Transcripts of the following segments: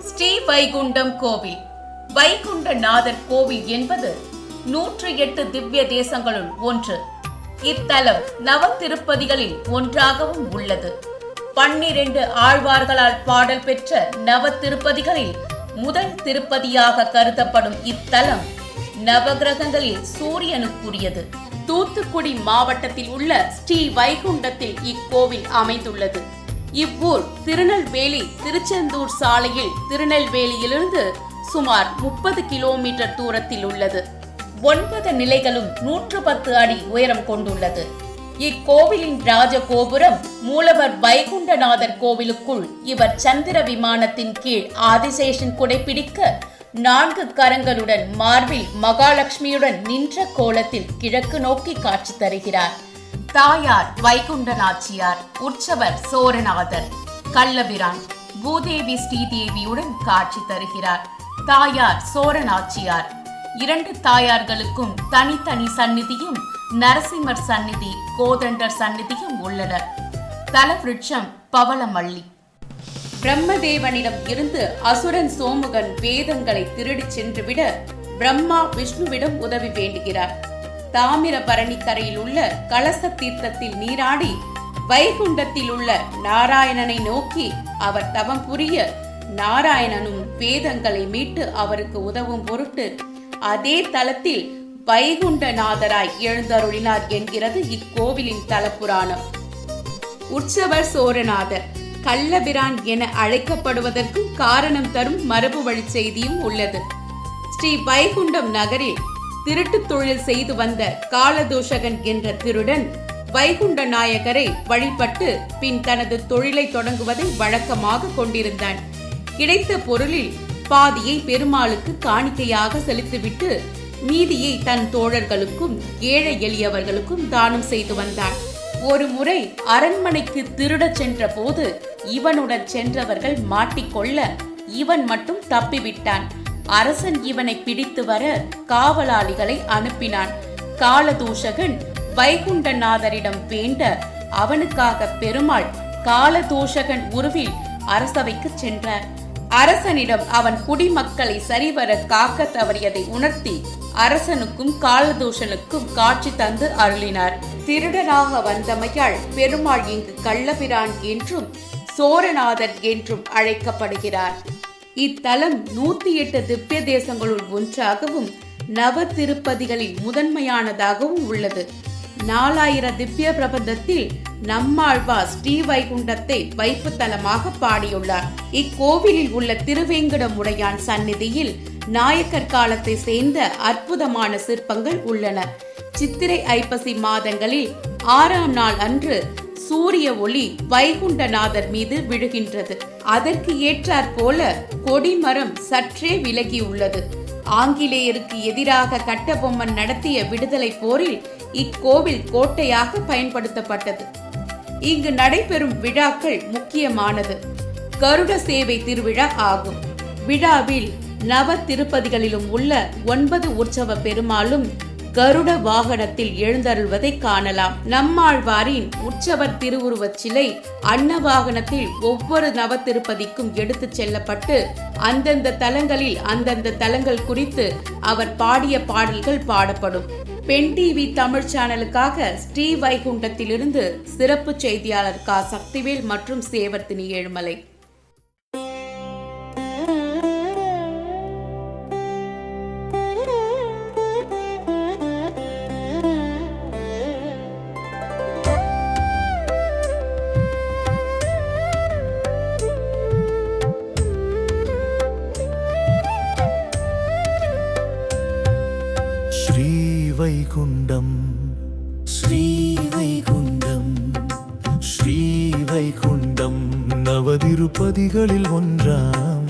ஸ்ரீ வைகுண்டம் கோவில். வைகுண்டநாதர் கோவில் என்பது 108 திவ்ய தேசங்களுள் ஒன்று. இத்தலம் நவ திருப்பதிகளில் ஒன்றாகவும் உள்ளது. 12 ஆழ்வார்களால் பாடல் பெற்ற நவ திருப்பதிகளில் முதல் திருப்பதியாக கருதப்படும் இத்தலம் நவகிரகங்களில் சூரியனுக்குரியது. தூத்துக்குடி மாவட்டத்தில் உள்ள ஸ்ரீ வைகுண்டத்தில் இக்கோவில் அமைந்துள்ளது. இவ்வூர் திருநெல்வேலி திருச்செந்தூர் சாலையில் திருநெல்வேலியிலிருந்து சுமார் 30 கிலோமீட்டர் தூரத்தில் உள்ளது. 9 நிலைகளும் 110 அடி உயரம் கொண்டுள்ளது. இக்கோவிலின் ராஜகோபுரம் மூலவர் வைகுண்டநாதர் கோவிலுக்குள் இவர் சந்திர விமானத்தின் கீழ் ஆதிசேஷன் குடைபிடிக்க 4 கரங்களுடன் மார்பில் மகாலட்சுமியுடன் நின்ற கோலத்தில் கிழக்கு நோக்கி காட்சி தருகிறார். தாயார் வைகுண்ட நாச்சியார், உற்சவர் சோரநாதர், கள்ளபிரான் பூதேவி ஸ்ரீதேவியுடன் காட்சி தருகிறார். தாயார் சோரநாச்சியார். 2 தாயார்களுக்கும் தனித்தனி சந்நிதியும் நரசிம்மர் சந்நிதி, கோதண்டர் சந்நிதியும் உள்ளனர். தலவிருட்சம் பவளமல்லி. பிரம்மதேவனிடம் இருந்து அசுரன் சோமுகன் வேதங்களை திருடி சென்றுவிட பிரம்மா விஷ்ணுவிடம் உதவி வேண்டுகிறார். தாமிரபரணி கரையில் உள்ள கலச தீர்த்தத்தில் நீராடி வைகுண்டத்தில் உள்ள நாராயணனை நோக்கி அவர் தவம் புரிய நாராயணனும் வேதங்களை மீட்டு அவருக்கு உதவும் பொருட்டு அதே தலத்தில் வைகுண்டநாதராய் எழுந்தருளினார் என்கிறது இக்கோவிலின் தலப்புராணம். உற்சவர் சோரநாதர் கள்ளபிரான் என அழைக்கப்படுவதற்கும் காரணம் தரும் மரபு வழி செய்தியும் உள்ளது. ஸ்ரீ வைகுண்டம் நகரில் திருட்டு தொழில் செய்து வந்த காலதோஷகன் என்ற திருடன் வைகுண்ட நாயகரை வழிபட்டு பின் தனது தொழிலை தொடங்குவதை வழக்கமாக கொண்டிருந்தான். கிடைத்த பொருளில் பாதியை பெருமாளுக்கு காணிக்கையாக செலுத்திவிட்டு மீதியை தன் தோழர்களுக்கும் ஏழை எளியவர்களுக்கும் தானம் செய்து வந்தான். ஒரு முறை அரண்மனைக்கு திருடச் சென்ற போது இவனுடன் சென்றவர்கள் மாட்டிக்கொள்ள இவன் மட்டும் தப்பிவிட்டான். அரசன் இவனை பிடித்து வர காவலாளிகளை அனுப்பினான். காலதூஷகன் வைகுண்டநாதரிடம் வேண்ட அவனுக்காக பெருமாள் காலதூஷகன் உருவில் அரசவைக்கு சென்றார். அரசனிடம் அவன் குடிமக்களை சரிவர காக்க தவறியதை உணர்த்தி அரசனுக்கும் காலதூஷனுக்கும் காட்சி தந்து அருளினார். திருடனாக வந்தமையால் பெருமாள் இங்கு கள்ளபிரான் என்றும் சோரநாதர் என்றும் அழைக்கப்படுகிறார். இத்தலம் 108 திவ்ய தேசங்களுள் ஒன்றாகவும் நவ திருப்பதிகளில் முதன்மையானதாகவும் உள்ளது. 4000 திவ்ய பிரபந்தத்தில் நம்மாழ்வார் ஸ்ரீ வைகுண்டத்தை வைப்பு தலமாக பாடியுள்ளார். இக்கோவிலில் உள்ள திருவேங்கடமுடையான் சந்நிதியில் நாயக்கர் காலத்தை சேர்ந்த அற்புதமான சிற்பங்கள் உள்ளன. சித்திரை ஐப்பசி மாதங்களில் 6ஆம் நாள் அன்று சூரிய ஒளி வைகுண்டநாதர் மீது விழுகின்றது. அதற்கு ஏற்றாற் போல கொடிமரம் சற்றே விலகியுள்ளது. ஆங்கிலேயருக்கு எதிராக கட்டபொம்மன் நடத்திய விடுதலை போரில் இக்கோவில் கோட்டையாக பயன்படுத்தப்பட்டது. இங்கு நடைபெறும் விழாக்கள் முக்கியமானது. கருட சேவை திருவிழா ஆகும். விழாவில் நவ திருப்பதிகளிலும் உள்ள 9 உற்சவ பெருமாளும் கருட வாகனத்தில் எழுந்தருள்வதை காணலாம். நம்மாழ்வாரின் உற்சவர் திருவுருவச் சிலை அன்னவாகனத்தில் ஒவ்வொரு நவ திருப்பதிக்கும் எடுத்துச் செல்லப்பட்டு அந்தந்த தலங்களில் அந்தந்த தலங்கள் குறித்து அவர் பாடிய பாடல்கள் பாடப்படும். பெண் டிவி தமிழ் சேனலுக்காக ஸ்ரீ வைகுண்டத்திலிருந்து சிறப்பு செய்தியாளர் கா. சக்திவேல் மற்றும் சேவர்த்தினி ஏழுமலை. வைகுண்டம் ஸ்ரீவைகுண்டம் ஸ்ரீவைகுண்டம் நவதிருப்பதிகளில் ஒன்றாம்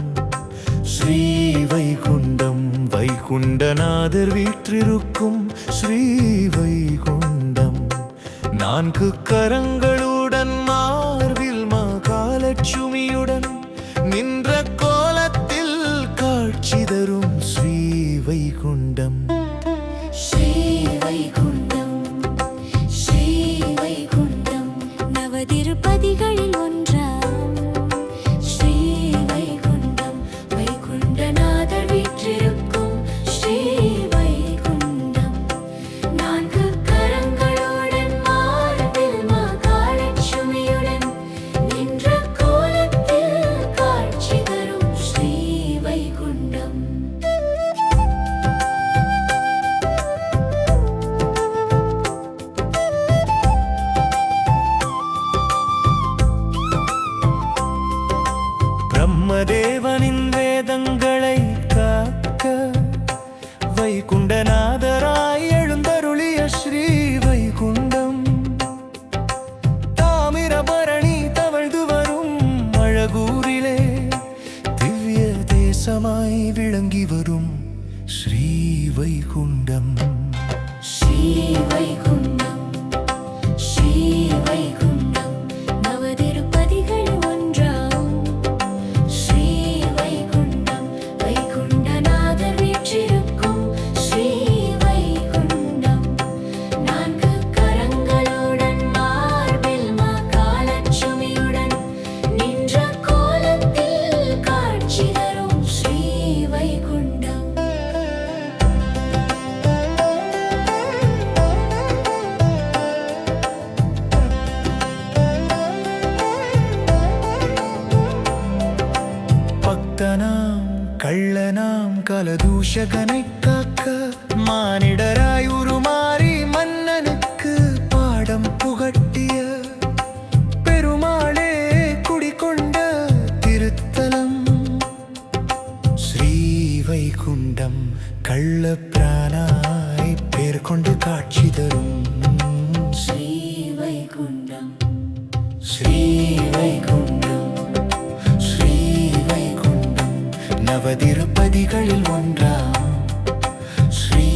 ஸ்ரீவைகுண்டம் வைகுண்டநாதர் வீற்றிருக்கும் ஸ்ரீவைகுண்டம் 4 கரங்களுடன் மார்பில் மகாலட்சுமியுடன் நின்ற கோலத்தில் காட்சி தரும் ஸ்ரீவைகுண்டம். நவதிருப்பதிகளில் ஒன்றாம் ஸ்ரீவைகுண்டம் பிரம்மதேவனின் வேதங்களை காக்க வைகுண்டநாதராய் எழுந்தருளிய ஸ்ரீ வைகுண்டம். தாமிரபரணி தவழ்ந்து வரும் அழகூரிலே திவ்ய தேசமாய் விளங்கி வரும் ஸ்ரீ வைகுண்டம். ஸ்ரீ வைகுண்டம், ஸ்ரீ வைகுண்டம், நவதிருப்பதிகள் ஒன்றாம். ஸ்ரீ வைகுண்டம், வைகுண்டநாதர் வீற்றிருக்கும் ஸ்ரீ வைகுண்டம். நான்கு கரங்களுடன் மார்பில் மகாலட்சுமியுடன் நின்ற கோலத்தில் காட்சி தரும் ஸ்ரீ வைகுண்டம். பக்தனாம் கள்ளனாம் கலதூஷகனை காக்க மானிடராய் உருமாறி மன்னனுக்கு பாடம் புகட்டிய பெருமாளே குடிகொண்ட திருத்தலம் ஸ்ரீ வைகுண்டம். கள்ள பிரானாய் பேர் கொண்டு காட்சி தரும் ஸ்ரீ வைகுண்டம், ஸ்ரீ வைகுண்டம், ஸ்ரீ வைகுண்டம், நவதிருப்பதிகளில் ஒன்றாம். ஸ்ரீ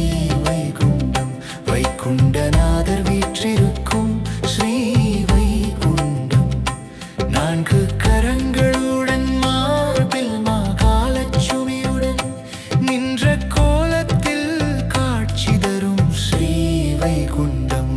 வைகுண்டம், வைகுண்டநாதர் வீற்றிருக்கும் ஸ்ரீ வைகுண்டம். நான்கு கரங்களுடன் மார்பில் மகாலட்சுமியுடன் நின்ற கோலத்தில் காட்சி தரும் ஸ்ரீ வைகுண்டம்.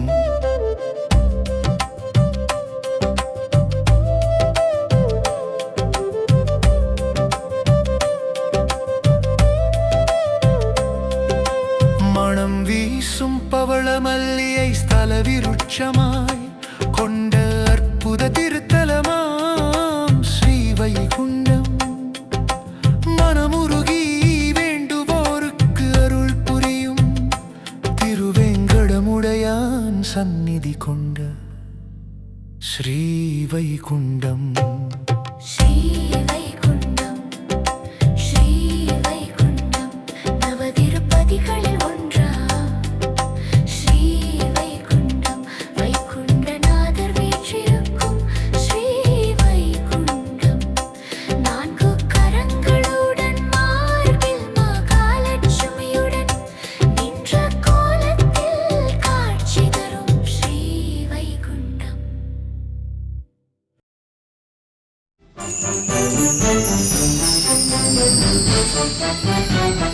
மணம் வீசும் பவளமல்லியை ஸ்தல விருட்சமாய் கொண்ட அற்புத திருத்தலமாம் ஸ்ரீ வைகுண்டம். மனமுருகி வேண்டுவோருக்கு அருள் புரியும் திருவேங்கடமுடையான் சந்நிதி கொண்ட ஸ்ரீ வைகுண்டம். ஸ்ரீ வைகுண்டம், ஸ்ரீ வைகுண்டம், நவதிருப்பதிகளில் ஒன்றாம். ஸ்ரீ வைகுண்டம், வைகுண்டநாதர் வீற்றிருக்கும் ஸ்ரீ வைகுண்டம். நான்கு கரங்களுடன் மார்பில் மகாலட்சுமியுடன் நின்ற கோலத்தில் காட்சி தரும் ஸ்ரீ வைகுண்டம். Thank you.